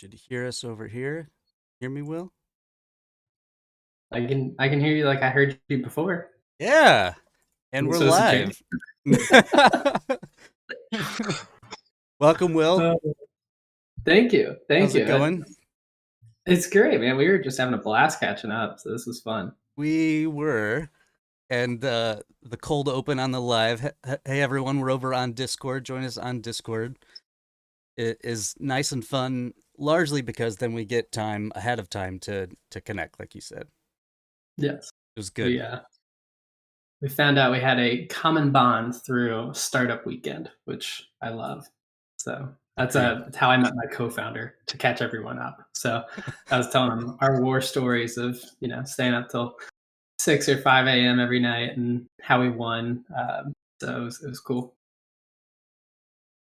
Should you hear us over here? Hear me, Will? I can hear you like I heard you before. Yeah, and I'm we're supposed to change. live. Welcome, Will. Uh, Thank you. How's Thank it you. going? It's great, man. We were just having a blast catching up, so this was fun. We were, and the cold open on the live. Hey, everyone, we're over on Discord. Join us on Discord. It is nice and fun, largely because then we get time ahead of time to connect, like you said. Yes. It was We good. uh we found out we had a common bond through startup weekend, which I love. So Agreed. that's how I met my co-founder to catch everyone up. So I was telling him our war stories of, staying up till 6 or 5 a.m. every night and how we won. So it was cool.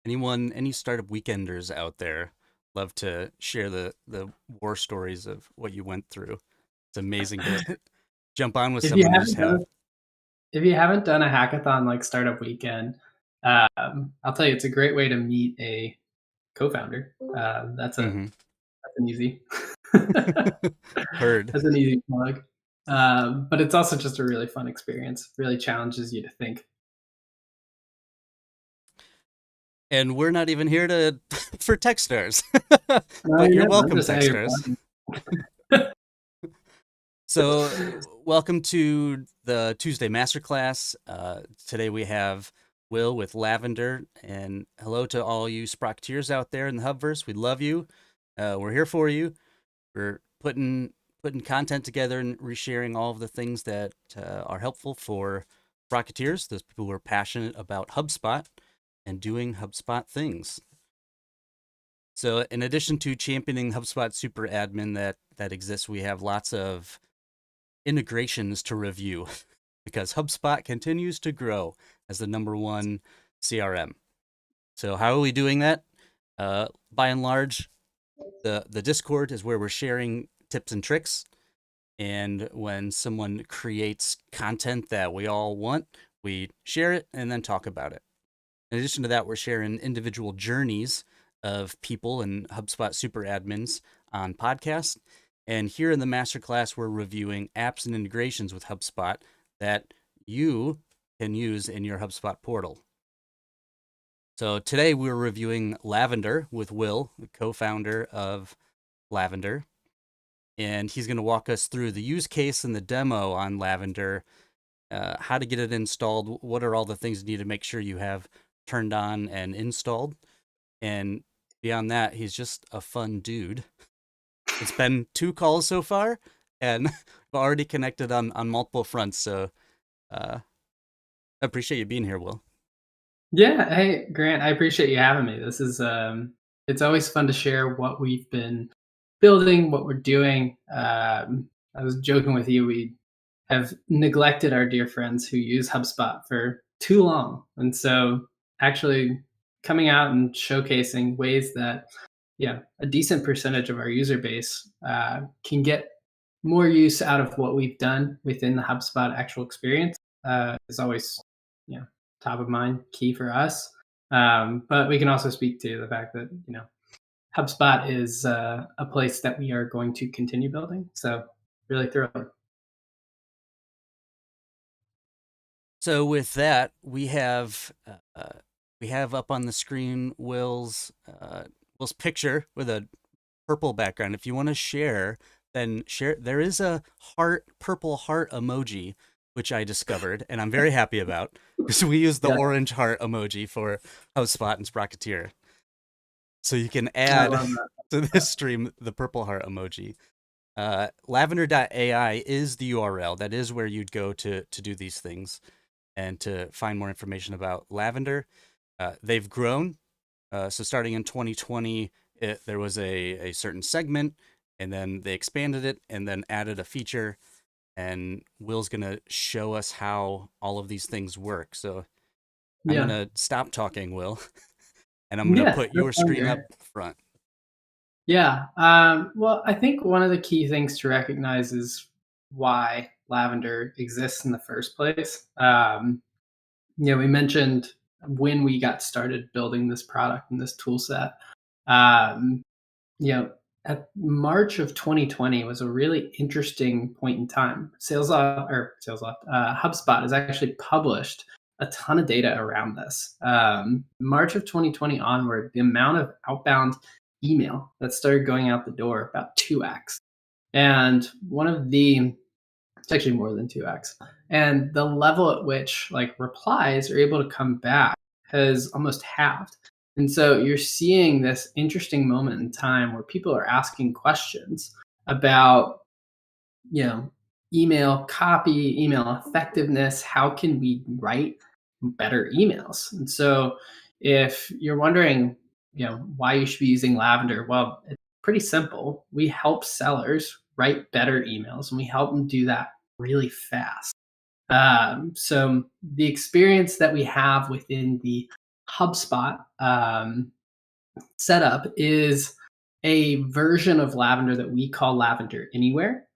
Any startup weekenders out there, love to share the war stories of what you went through. It's amazing to jump on with If you someone you just haven't have. done If you haven't done a hackathon like Startup Weekend, I'll tell you, it's a great way to meet a co-founder. Hmm. That's an easy that's Heard. an easy plug. But it's also just a really fun experience. Really challenges you to think. And we're not even here to for Techstars, Oh but you're yeah, I'm welcome, just how you're Techstars. plugging. So, welcome to the Tuesday Masterclass. Today we have Will with Lavender, and hello to all you Sprocketeers out there in the Hubverse. We love you. We're here for you. We're putting content together and resharing all of the things that are helpful for Sprocketeers, those people who are passionate about HubSpot and doing HubSpot things. So, in addition to championing HubSpot Super Admin that exists, we have lots of integrations to review because HubSpot continues to grow as the number one CRM. So, how are we doing that? By and large, the Discord is where we're sharing tips and tricks. And when someone creates content that we all want, we share it and then talk about it. In addition to that, we're sharing individual journeys of people and HubSpot super admins on podcasts. And here in the masterclass, we're reviewing apps and integrations with HubSpot that you can use in your HubSpot portal. So today we're reviewing Lavender with Will, the co-founder of Lavender. And he's going to walk us through the use case and the demo on Lavender, how to get it installed, what are all the things you need to make sure you have turned on and installed. And beyond that, he's just a fun dude. It's been 2 calls so far, and we've already connected on multiple fronts. So I appreciate you being here, Will. Yeah, hey Grant, I appreciate you having me. This is it's always fun to share what we've been building, what we're doing. I was joking with you, we have neglected our dear friends who use HubSpot for too long. And so actually coming out and showcasing ways that a decent percentage of our user base can get more use out of what we've done within the HubSpot actual experience is always you know top of mind, key for us. But we can also speak to the fact that HubSpot is a place that we are going to continue building. So really thrilled. So with that, we have up on the screen Will's picture with a purple background. If you want to share, then share. There is a purple heart emoji, which I discovered, and I'm very happy about because we use the Yeah, orange heart emoji for HubSpot and Sprocketeer. So you can I add love that. to this stream the purple heart emoji. Lavender.ai is the URL. That is where you'd go to do these things and to find more information about Lavender. They've grown. So starting in 2020, there was a certain segment, and then they expanded it and then added a feature. And Will's going to show us how all of these things work. So I'm going Yeah. to stop talking, Will, and I'm going to Yeah, put that your sounds screen great. up front. Yeah. Well, I think one of the key things to recognize is why lavender exists in the first place. We mentioned when we got started building this product and this tool set. Um, at March of 2020 was a really interesting point in time. HubSpot has actually published a ton of data around this. March of 2020 onward, the amount of outbound email that started going out the door about 2x. And it's actually more than 2x. And the level at which like replies are able to come back has almost halved. And so you're seeing this interesting moment in time where people are asking questions about, you know, email copy, email effectiveness. How can we write better emails? And so if you're wondering, why you should be using Lavender, well, it's pretty simple. We help sellers write better emails and we help them do that really fast. So the experience that we have within the HubSpot setup is a version of Lavender that we call Lavender Anywhere.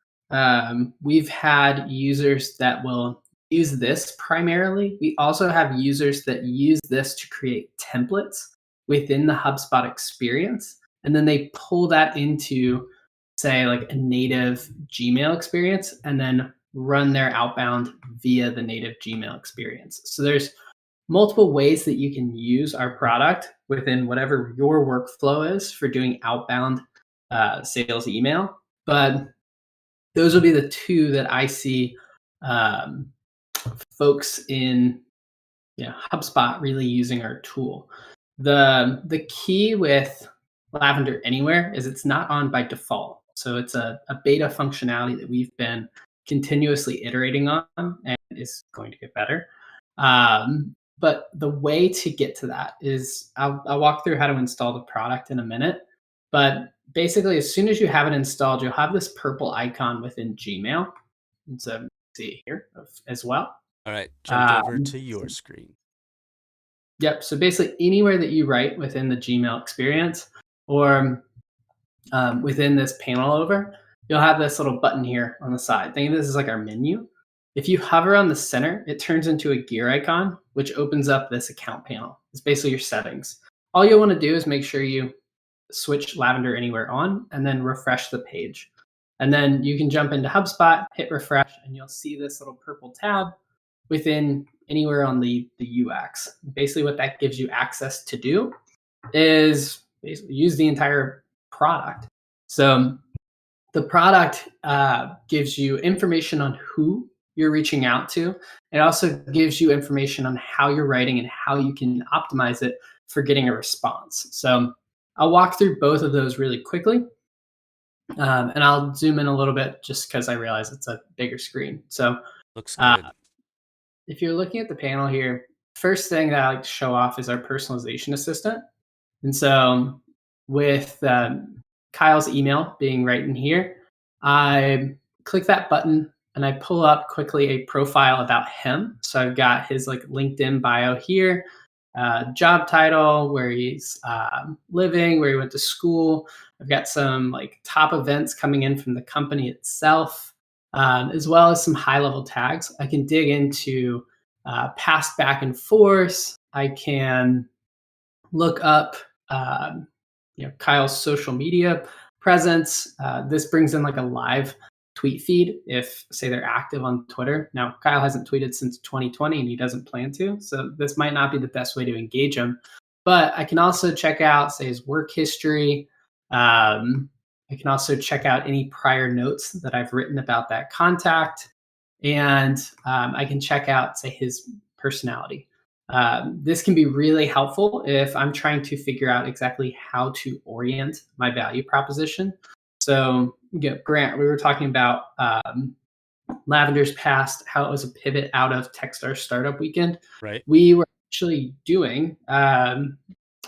We've had users that will use this primarily. We also have users that use this to create templates within the HubSpot experience. And then they pull that into, say, like a native Gmail experience and then run their outbound via the native Gmail experience. So there's multiple ways that you can use our product within whatever your workflow is for doing outbound sales email. But those will be the two that I see folks in HubSpot really using our tool. The key with Lavender Anywhere is it's not on by default. So it's a beta functionality that we've been continuously iterating on and is going to get better. But the way to get to that is I'll walk through how to install the product in a minute. But basically, as soon as you have it installed, you'll have this purple icon within Gmail. And so see here as well. All right, jumped over to your screen. Yep. So basically, anywhere that you write within the Gmail experience or within this panel over, you'll have this little button here on the side. Think of this as like our menu. If you hover on the center, it turns into a gear icon, which opens up this account panel. It's basically your settings. All you'll want to do is make sure you switch Lavender Anywhere on and then refresh the page. And then you can jump into HubSpot, hit refresh, and you'll see this little purple tab within anywhere on the UX. Basically what that gives you access to do is basically use the entire product. So the product gives you information on who you're reaching out to. It also gives you information on how you're writing and how you can optimize it for getting a response. So I'll walk through both of those really quickly. And I'll zoom in a little bit just because I realize it's a bigger screen. So looks good. If you're looking at the panel here, first thing that I like to show off is our personalization assistant. And so with Kyle's email being right in here, I click that button and I pull up quickly a profile about him. So I've got his like LinkedIn bio here, job title, where he's living, where he went to school. I've got some like top events coming in from the company itself, as well as some high level tags. I can dig into past back and forth. I can look up Kyle's social media presence. This brings in like a live tweet feed if, say, they're active on Twitter. Now, Kyle hasn't tweeted since 2020 and he doesn't plan to, so this might not be the best way to engage him. But I can also check out, say, his work history. I can also check out any prior notes that I've written about that contact. And I can check out, say, his personality. This can be really helpful if I'm trying to figure out exactly how to orient my value proposition. So, Grant, we were talking about Lavender's past, how it was a pivot out of Techstars Startup Weekend. Right. We were actually doing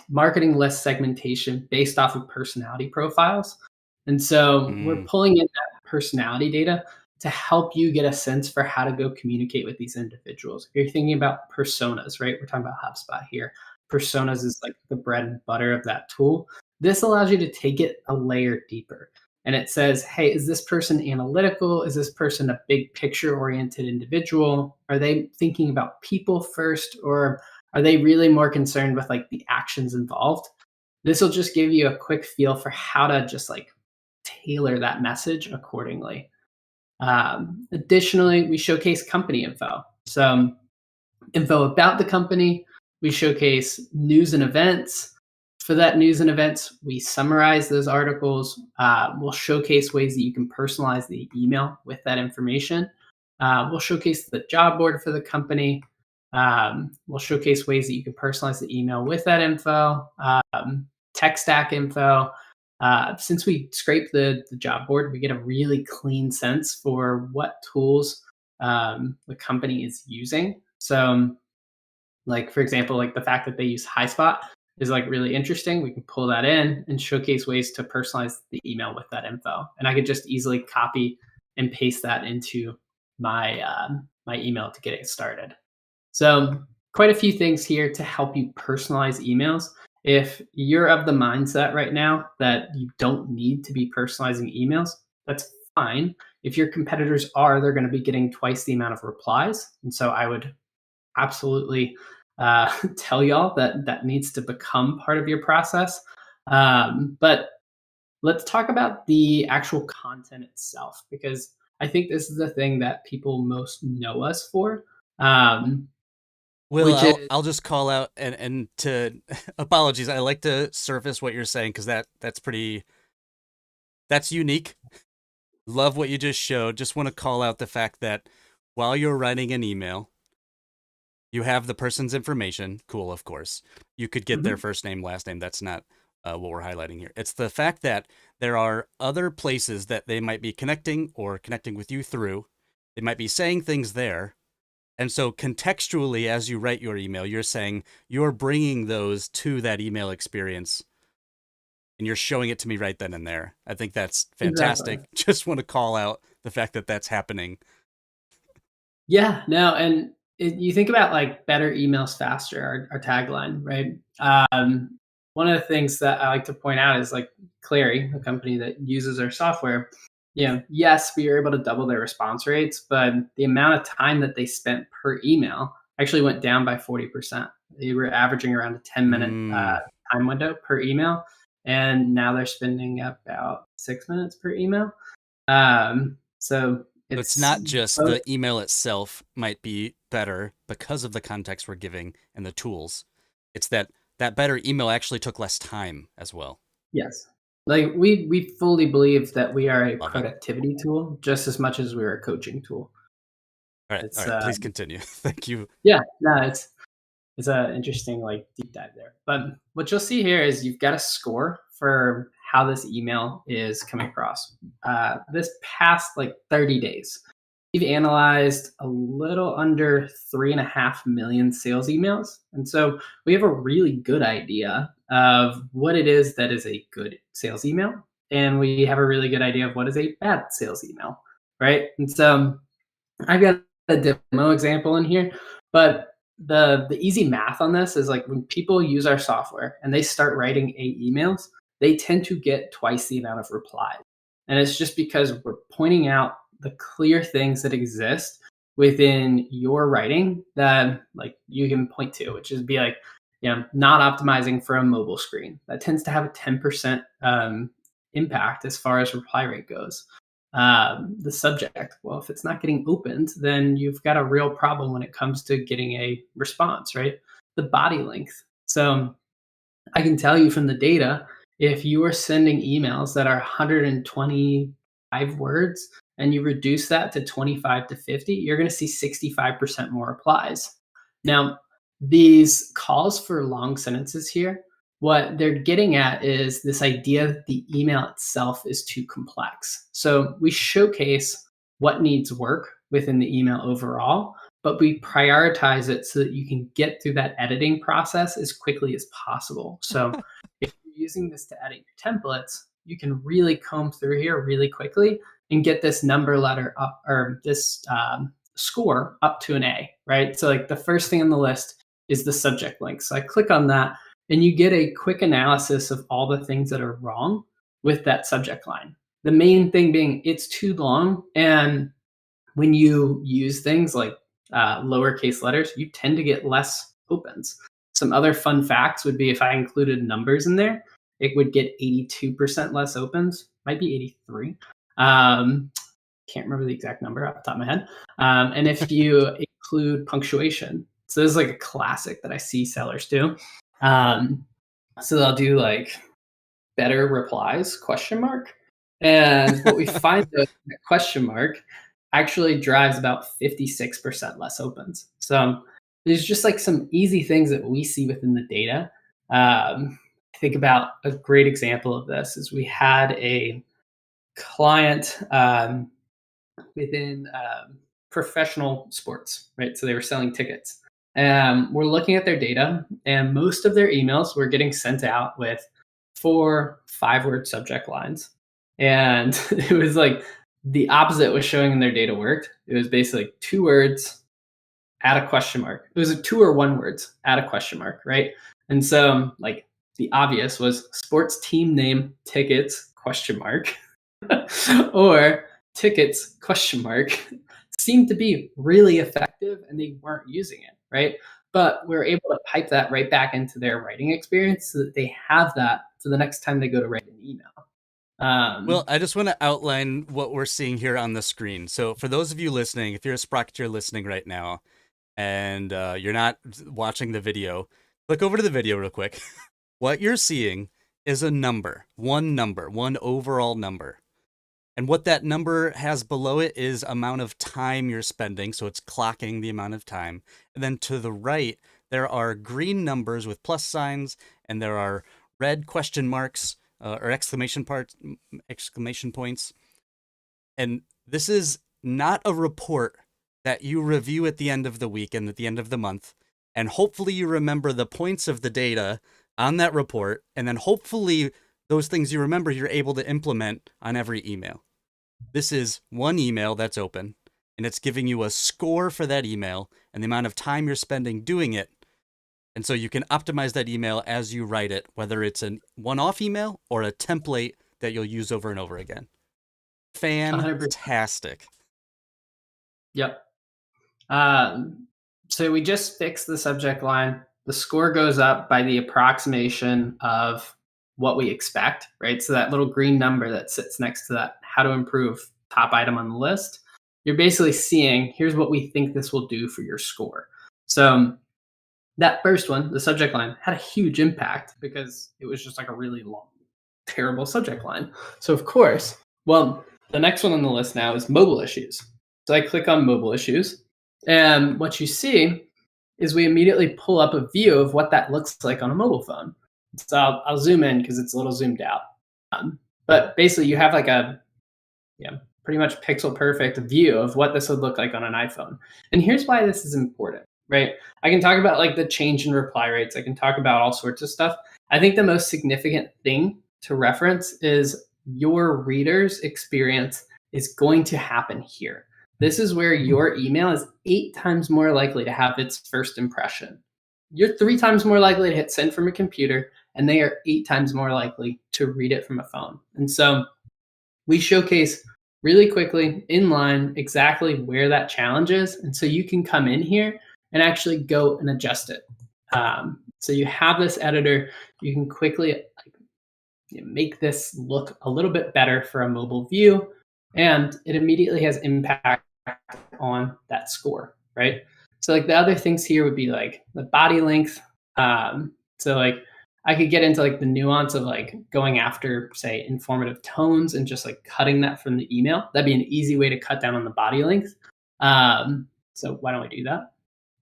marketing list segmentation based off of personality profiles. And so we're pulling in that personality data to help you get a sense for how to go communicate with these individuals. If you're thinking about personas, right? We're talking about HubSpot here. Personas is like the bread and butter of that tool. This allows you to take it a layer deeper. And it says, hey, is this person analytical? Is this person a big picture oriented individual? Are they thinking about people first? Or are they really more concerned with like the actions involved? This will just give you a quick feel for how to just like tailor that message accordingly. Additionally, we showcase company info. So, info about the company, we showcase news and events. For that news and events, we summarize those articles. We'll showcase ways that you can personalize the email with that information. We'll showcase the job board for the company. We'll showcase ways that you can personalize the email with that info, tech stack info. Since we scrape the job board, we get a really clean sense for what tools the company is using. So, like for example, like the fact that they use HighSpot is like really interesting. We can pull that in and showcase ways to personalize the email with that info. And I could just easily copy and paste that into my email to get it started. So quite a few things here to help you personalize emails. If you're of the mindset right now that you don't need to be personalizing emails, that's fine. If your competitors are, they're going to be getting twice the amount of replies. And so I would absolutely tell y'all that that needs to become part of your process. But let's talk about the actual content itself, because I think this is the thing that people most know us for. Will, Which is I'll just call out and to apologies. I like to surface what you're saying because that's unique. Love what you just showed. Just want to call out the fact that while you're writing an email, you have the person's information. Cool, of course. You could get their first name, last name. That's not what we're highlighting here. It's the fact that there are other places that they might be connecting or connecting with you through. They might be saying things there. And so contextually, as you write your email, you're saying you're bringing those to that email experience and you're showing it to me right then and there. I think that's fantastic. exactly. Just want to call out the fact that that's happening. Yeah, no, and you think about like better emails faster, our tagline, right? One of the things that I like to point out is like Clary, a company that uses our software. Yes, we were able to double their response rates, but the amount of time that they spent per email actually went down by 40%. They were averaging around a 10-minute time window per email, and now they're spending about 6 minutes per email. So It's not just the email itself might be better because of the context we're giving and the tools. It's that better email actually took less time as well. Yes. Like we fully believe that we are a Love it. productivity tool just as much as we're a coaching tool. All It's right. Please continue. Thank you. yeah, no, it's a interesting like deep dive there. But what you'll see here is you've got a score for how this email is coming across. This past like 30 days, we've analyzed a little under 3.5 million sales emails. And so we have a really good idea of what it is that is a good sales email. And we have a really good idea of what is a bad sales email, right? And so I've got a demo example in here, but the easy math on this is like when people use our software and they start writing 8 emails, they tend to get twice the amount of replies. And it's just because we're pointing out the clear things that exist within your writing that like you can point to, which is be like, not optimizing for a mobile screen. That tends to have a 10% impact as far as reply rate goes. The subject, well, if it's not getting opened, then you've got a real problem when it comes to getting a response, right? The body length. So I can tell you from the data, if you are sending emails that are 125 words and you reduce that to 25 to 50, you're going to see 65% more replies. Now, these calls for long sentences here, what they're getting at is this idea that the email itself is too complex. So we showcase what needs work within the email overall, but we prioritize it so that you can get through that editing process as quickly as possible. So if you're using this to edit your templates, you can really comb through here really quickly and get this number letter up, or this score up to an A, right? So like the first thing on the list is the subject link. So I click on that and you get a quick analysis of all the things that are wrong with that subject line. The main thing being it's too long, and when you use things like lowercase letters, you tend to get less opens. Some other fun facts would be if I included numbers in there, it would get 82% less opens, might be 83. Can't remember the exact number off the top of my head. And if you include punctuation, so this is like a classic that I see sellers do. So they'll do like better replies, question mark. And what we find though, that question mark actually drives about 56% less opens. So there's just like some easy things that we see within the data. I think about a great example of this is we had a client within professional sports, right? So they were selling tickets. We're looking at their data, and most of their emails were getting sent out with 4 5-word subject lines. And it was like the opposite was showing in their data worked. It was basically 2 words, add a question mark. It was a 2 or 1 words, add a question mark, right? And so like the obvious was sports team name, tickets, question mark, or tickets, question mark, seemed to be really effective and they weren't using it, right? But we're able to pipe that right back into their writing experience so that they have that for the next time they go to write an email. Well, I just want to outline what we're seeing here on the screen. So for those of you listening, if you're a Sprocketeer listening right now and you're not watching the video, click over to the video real quick. What you're seeing is a number, one overall number. And what that number has below it is amount of time you're spending. So it's clocking the amount of time. And then to the right, there are green numbers with plus signs, and there are red question marks or exclamation points. And this is not a report that you review at the end of the week and at the end of the month. And hopefully you remember the points of the data on that report. And then hopefully those things you remember, you're able to implement on every email. This is one email that's open, and it's giving you a score for that email and the amount of time you're spending doing it. And so you can optimize that email as you write it, whether it's a one-off email or a template that you'll use over and over again. 100%. Fantastic. Yep. So we just fixed the subject line. The score goes up by the approximation of what we expect, right? So that little green number that sits next to that how to improve top item on the list, you're basically seeing, here's what we think this will do for your score. So that first one, the subject line, had a huge impact because it was just like a really long, terrible subject line. So of course, well, the next one on the list now is mobile issues. So I click on mobile issues, and what you see is we immediately pull up a view of what that looks like on a mobile phone. So I'll zoom in because it's a little zoomed out. But basically you have like a pretty much pixel perfect view of what this would look like on an iPhone. And here's why this is important, right? I can talk about like the change in reply rates. I can talk about all sorts of stuff. I think the most significant thing to reference is your reader's experience is going to happen here. This is where your email is 8 times more likely to have its first impression. You're 3 times more likely to hit send from a computer, and they are 8 times more likely to read it from a phone. And so we showcase really quickly in line exactly where that challenge is. And so you can come in here and actually go and adjust it. So you have this editor, you can quickly make this look a little bit better for a mobile view, and it immediately has impact on that score, right? So like the other things here would be like the body length. So like I could get into like the nuance of like going after, say, informative tones and just like cutting that from the email. That'd be an easy way to cut down on the body length. So why don't we do that?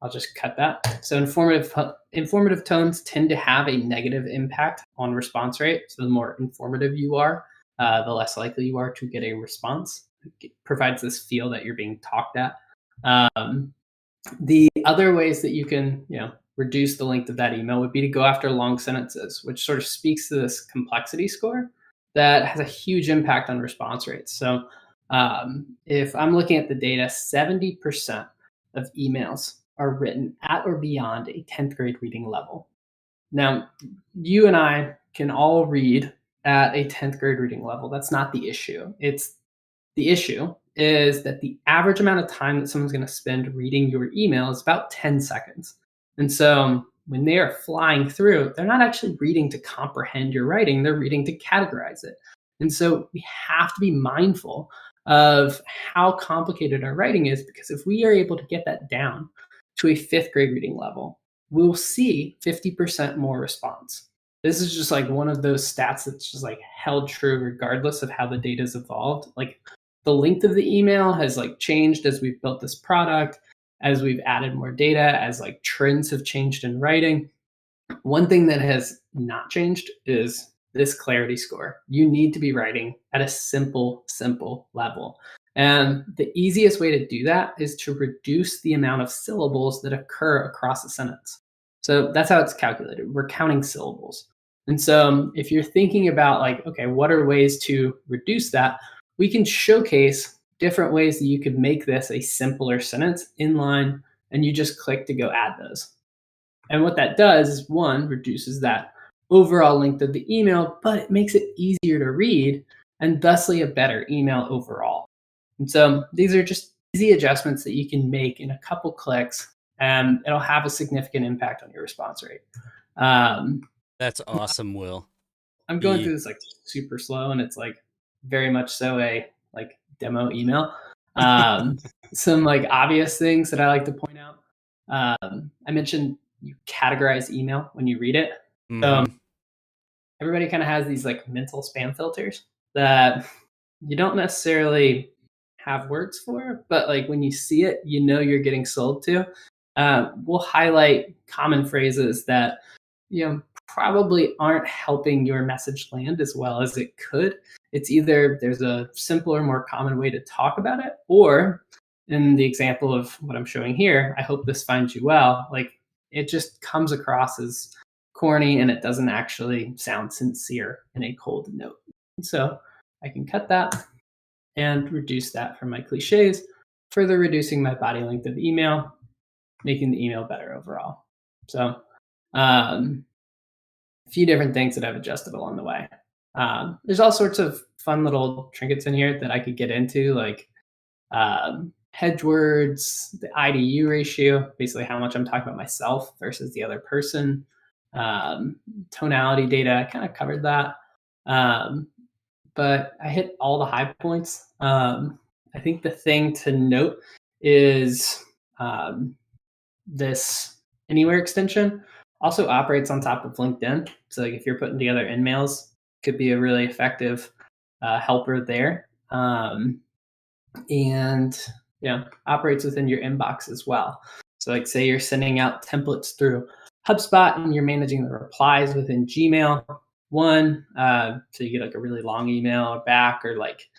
I'll just cut that. So informative tones tend to have a negative impact on response rate. So the more informative you are, the less likely you are to get a response. It provides this feel that you're being talked at. The other ways that you can, reduce the length of that email would be to go after long sentences, which sort of speaks to this complexity score that has a huge impact on response rates. So if I'm looking at the data, 70% of emails are written at or beyond a 10th grade reading level. Now, you and I can all read at a 10th grade reading level. That's not the issue. The issue is that the average amount of time that someone's going to spend reading your email is about 10 seconds. And so when they are flying through, they're not actually reading to comprehend your writing, they're reading to categorize it. And so we have to be mindful of how complicated our writing is, because if we are able to get that down to a fifth grade reading level, we'll see 50% more response. This is just like one of those stats that's just like held true regardless of how the data's evolved. Like the length of the email has like changed as we've built this product, as we've added more data, as like trends have changed in writing. One thing that has not changed is this clarity score. You need to be writing at a simple level. And the easiest way to do that is to reduce the amount of syllables that occur across a sentence. So that's how it's calculated. We're counting syllables. And so if you're thinking about like, okay, what are ways to reduce that? We can showcase different ways that you could make this a simpler sentence in line, and you just click to go add those. And what that does is, one, reduces that overall length of the email, but it makes it easier to read and thusly a better email overall. And so these are just easy adjustments that you can make in a couple clicks, and it'll have a significant impact on your response rate. That's awesome, Will. I'm going through this like super slow, and it's like very much so a like demo email. Some like obvious things that I like to point out. I mentioned you categorize email when you read it. Mm-hmm. Everybody kind of has these like mental spam filters that you don't necessarily have words for, but like when you see it, you know you're getting sold to. We'll highlight common phrases that probably aren't helping your message land as well as it could. It's either there's a simpler, more common way to talk about it, or in the example of what I'm showing here, I hope this finds you well, like it just comes across as corny and it doesn't actually sound sincere in a cold note. So I can cut that and reduce that from my cliches, further reducing my body length of email, making the email better overall. So a few different things that I've adjusted along the way. There's all sorts of fun little trinkets in here that I could get into, like hedge words, the IDU ratio, basically how much I'm talking about myself versus the other person, tonality data, I kind of covered that. But I hit all the high points. I think the thing to note is this Anywhere extension also operates on top of LinkedIn. So like if you're putting together InMails, could be a really effective helper there. And operates within your inbox as well. So like say you're sending out templates through HubSpot and you're managing the replies within Gmail. So you get like a really long email back, or like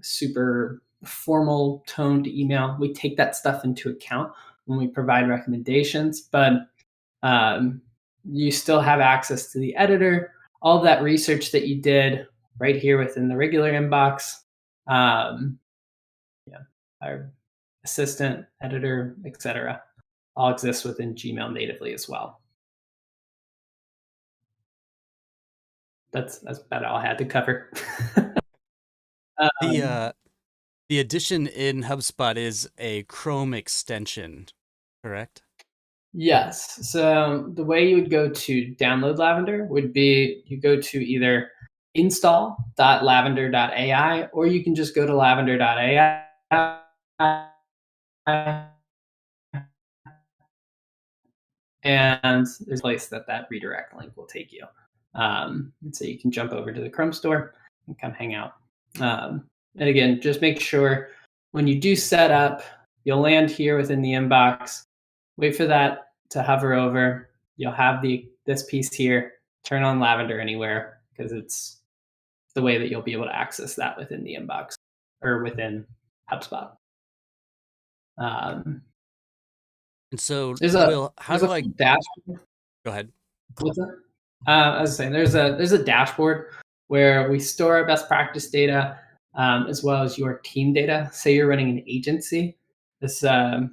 super formal toned email. We take that stuff into account when we provide recommendations, but you still have access to the editor, all of that research that you did right here within the regular inbox. Our assistant, editor, etc., all exist within Gmail natively as well. That's about all I had to cover. The addition in HubSpot is a Chrome extension, correct? Yes. So the way you would go to download Lavender would be you go to either install.lavender.ai, or you can just go to lavender.ai and there's a place that redirect link will take you. And so you can jump over to the Chrome store and come hang out. And again, just make sure when you do set up, you'll land here within the inbox. Wait for that to hover over. You'll have this piece here. Turn on Lavender Anywhere, because it's the way that you'll be able to access that within the inbox or within HubSpot. And so, There's Will, how do I dashboard? Go ahead. What's that? I was saying there's a dashboard where we store our best practice data, as well as your team data. Say you're running an agency. This is a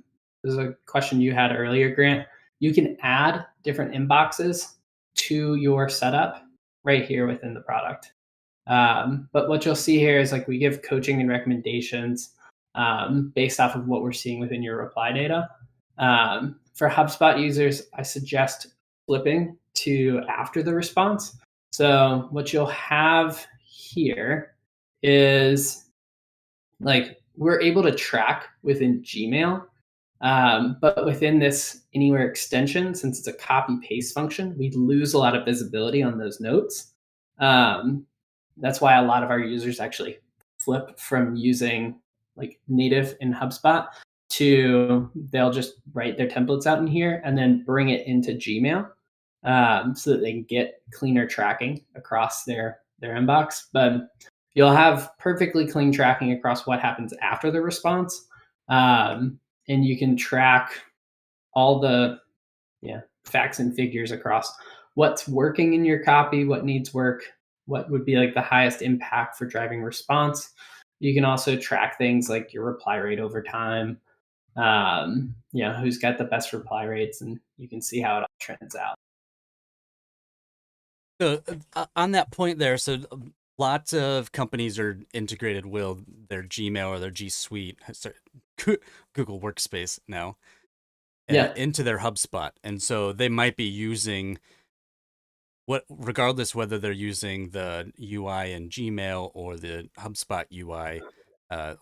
question you had earlier, Grant. You can add different inboxes to your setup right here within the product. But what you'll see here is like we give coaching and recommendations based off of what we're seeing within your reply data. For HubSpot users, I suggest flipping to after the response. So what you'll have here is like we're able to track within Gmail, but within this anywhere extension, since it's a copy paste function, we lose a lot of visibility on those notes. Um, that's why a lot of our users actually flip from using like native in HubSpot to they'll just write their templates out in here and then bring it into Gmail, so that they can get cleaner tracking across their inbox. But you'll have perfectly clean tracking across what happens after the response, and you can track all the facts and figures across what's working in your copy, what needs work, what would be like the highest impact for driving response. You can also track things like your reply rate over time, who's got the best reply rates, and you can see how it all trends out. So on that point there, so lots of companies are integrated with their Gmail or their G Suite, Google Workspace now, Yeah. into their HubSpot, and so they might be using regardless whether they're using the UI in Gmail or the HubSpot UI.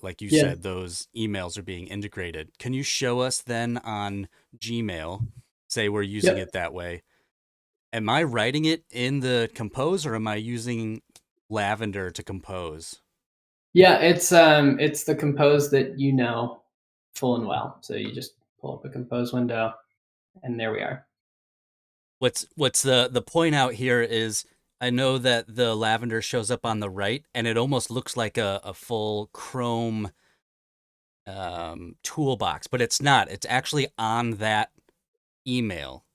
Like you Yeah. said, those emails are being integrated. Can you show us then on Gmail? Say we're using Yep. it that way. Am I writing it in the compose or am I using Lavender to compose? Yeah, it's the compose that you know full and well. So you just pull up a compose window and there we are. What's the point out here is I know that the Lavender shows up on the right and it almost looks like a full Chrome toolbox, but it's not. It's actually on that email.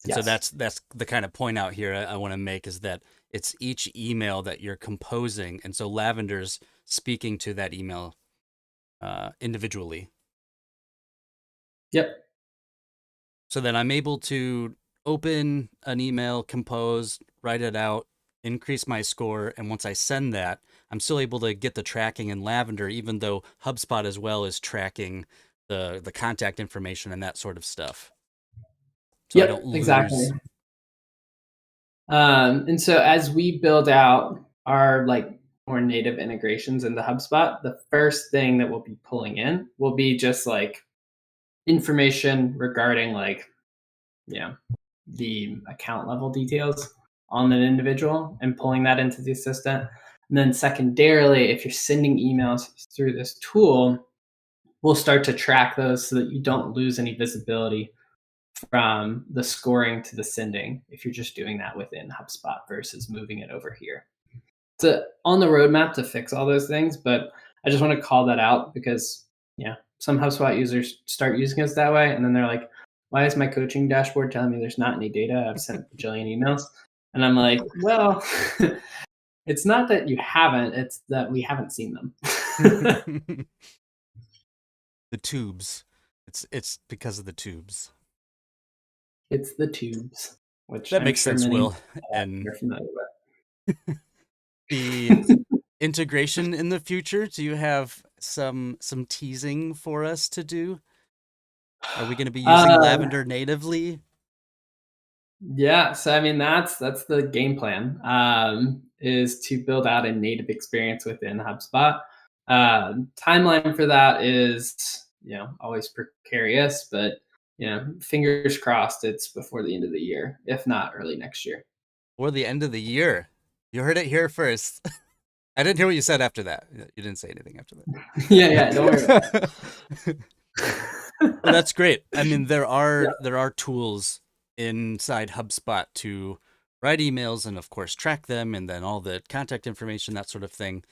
And so Yes. that's the kind of point out here I want to make is that it's each email that you're composing. And so Lavender's speaking to that email individually. Yep. So then I'm able to open an email, compose, write it out, increase my score. And once I send that, I'm still able to get the tracking in Lavender, even though HubSpot as well is tracking the contact information and that sort of stuff. So I don't Yep, exactly. lose. And so as we build out our like more native integrations into HubSpot, the first thing that we'll be pulling in will be just like information regarding like, you know, the account level details on an individual and pulling that into the assistant. And then secondarily, if you're sending emails through this tool, we'll start to track those so that you don't lose any visibility from the scoring to the sending if you're just doing that within HubSpot versus moving it over here. It's on the roadmap to fix all those things, but I just want to call that out because some HubSpot users start using us that way and then they're like, why is my coaching dashboard telling me there's not any data? I've sent a bajillion emails. And I'm like, well, it's not that you haven't, it's that we haven't seen them. The tubes. It's because of the tubes. It's the tubes, which That I'm makes sure sense, many Will. And are familiar the with. integration in the future, do you have some teasing for us to do? Are we going to be using Uh, Lavender natively? yeah, so I mean that's the game plan, is to build out a native experience within HubSpot. Timeline for that is always precarious, but fingers crossed it's before the end of the year, if not early next year. Or the end of the year? You heard it here first. I didn't hear what you said after that. You didn't say anything after Yeah, don't worry about that. that. Well, that's great. I mean, there Yeah. are there are tools inside HubSpot to write emails and of course track them and then all the contact information, that sort of thing.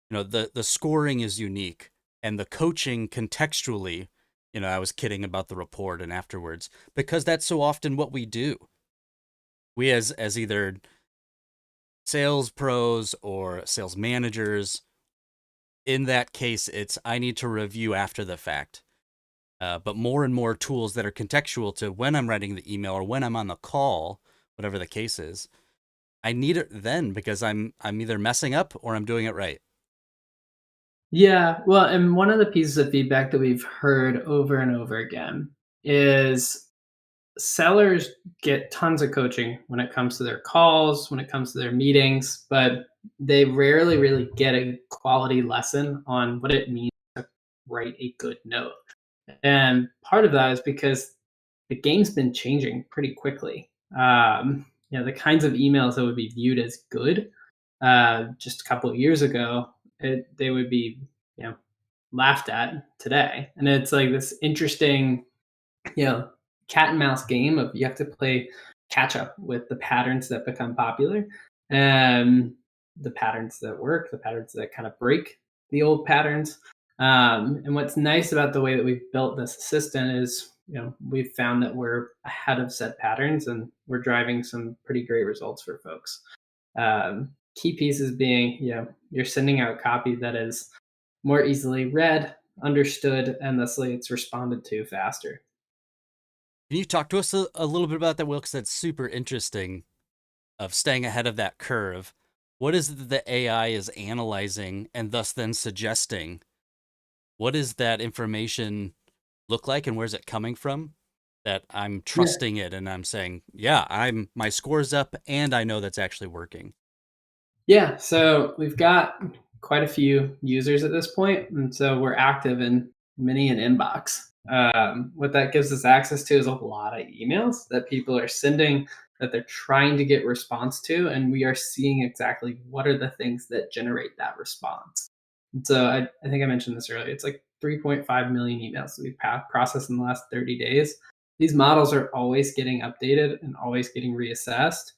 The scoring is unique and the coaching contextually, I was kidding about the report and afterwards because that's so often what we do. We as either sales pros or sales managers, in that case, it's I need to review after the fact. But more and more tools that are contextual to when I'm writing the email or when I'm on the call, whatever the case is, I need it then because I'm either messing up or I'm doing it right. Yeah, well, and one of the pieces of feedback that we've heard over and over again is sellers get tons of coaching when it comes to their calls, when it comes to their meetings, but they rarely really get a quality lesson on what it means to write a good note. And part of that is because the game's been changing pretty quickly. The kinds of emails that would be viewed as good just a couple of years ago, they would be, you know, laughed at today. And it's like this interesting, you know, cat and mouse game of you have to play catch up with the patterns that become popular and the patterns that work, the patterns that kind of break the old patterns. And what's nice about the way that we've built this assistant is, we've found that we're ahead of set patterns and we're driving some pretty great results for folks. Key pieces being, you're sending out copy that is more easily read, understood, and thusly it's responded to faster. Can you talk to us a little bit about that, Will? Because that's super interesting of staying ahead of that curve. What is it that the AI is analyzing and thus then suggesting? What does that information look like and where's it coming from? That I'm Yeah. trusting it and I'm saying, yeah, my score's up and I know that's actually working. Yeah, so we've got quite a few users at this point, and so we're active in many an inbox. What that gives us access to is a lot of emails that people are sending that they're trying to get response to, and we are seeing exactly what are the things that generate that response. And so I think I mentioned this earlier. It's like 3.5 million emails that we've processed in the last 30 days. These models are always getting updated and always getting reassessed.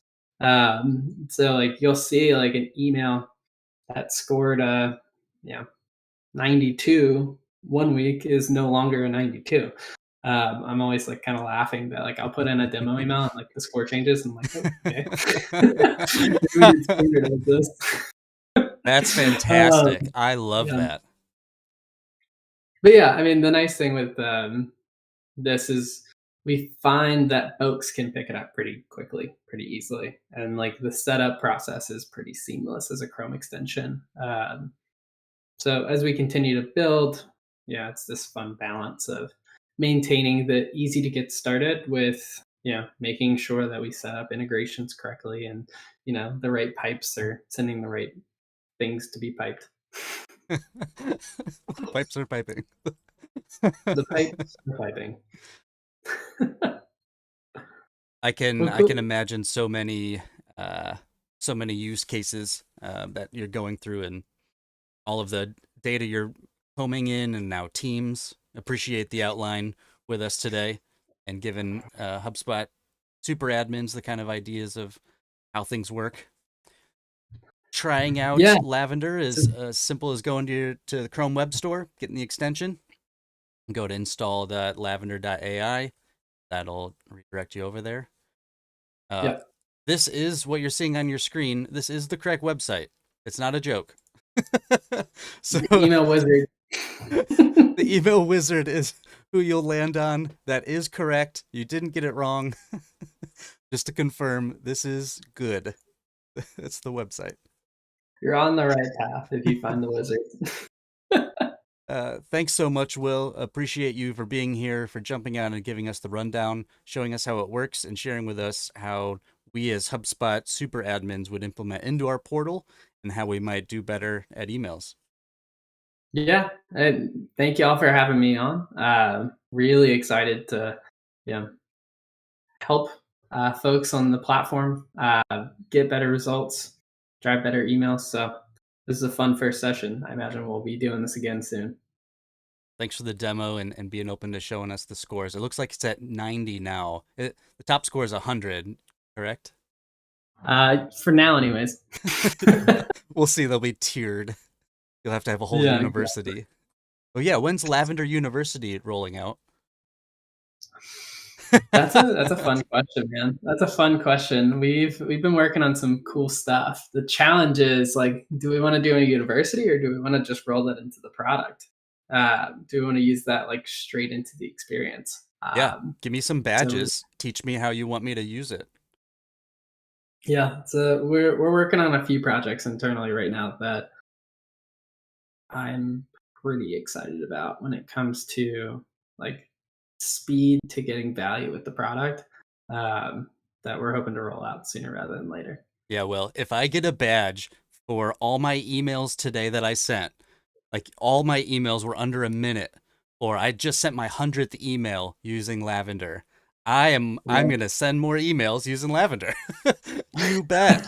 So like you'll see like an email that scored a, you know 92 one week is no longer a 92. I'm always like kind of laughing that like I'll put in a demo email and like the score changes and I'm like, oh, okay. Maybe we need to standardize this. That's um, fantastic. I love yeah. that. But yeah, I mean the nice thing with this is we find that folks can pick it up pretty quickly, pretty easily, and like the setup process is pretty seamless as a Chrome extension. So as we continue to build, yeah, it's this fun balance of maintaining the easy to get started with, making sure that we set up integrations correctly and, the right pipes are sending the right things to be piped. Pipes are piping. The pipes are piping. Well, I can cool. imagine uh, so many use cases that you're going through and all of the data you're homing in and now teams. Appreciate the outline with us today and given HubSpot super admins the kind of ideas of how things work. Trying out Yeah. Lavender So, is as simple as going to the Chrome Web Store, getting the extension, go to install the lavender.ai. That'll redirect you over there. Uh, yeah. this is what you're seeing on your screen. This is the correct website. It's not a joke. So The email wizard. the email wizard is who you'll land on. That is correct. You didn't get it wrong. Just to confirm, this is good. That's the website. You're on the right path if you find the wizard. Thanks so much, Will. Appreciate you for being here, for jumping out and giving us the rundown, showing us how it works, and sharing with us how we as HubSpot super admins would implement into our portal and how we might do better at emails. Yeah, and thank you all for having me on. Really excited to, help folks on the platform get better results, drive better emails. So this is a fun first session. I imagine we'll be doing this again soon. Thanks for the demo and being open to showing us the scores. It looks like it's at 90 now. The top score is 100, correct? For now, anyways. We'll see. They'll be tiered. You'll have to have a whole Yeah, exactly. university. Oh yeah, when's Lavender University rolling out? That's a fun question, man. That's a fun question. We've been working on some cool stuff. The challenge is like, do we want to do a university or do we want to just roll that into the product? Do we want to use that like straight into the experience? Yeah, give me some So badges. Teach me how you want me to use it. yeah, so we're working on a few projects internally right now that I'm pretty excited about when it comes to like speed to getting value with the product, um, that we're hoping to roll out sooner rather than later. Yeah, well, if I get a badge for all my emails today that I sent, like all my emails were under a minute, or I just sent my 100th email using Lavender, I'm Yeah. gonna send more emails using Lavender. You bet.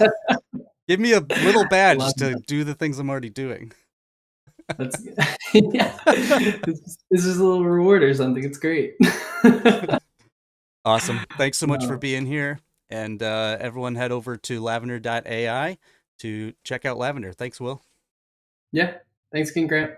Give me a little Love badge to that. do the things I'm already doing. That's yeah. This is a little reward or something. It's great. Awesome. Thanks so much for No. being here. And everyone head over to lavender.ai to check out Lavender. Thanks, Will. Yeah. Thanks again, Grant.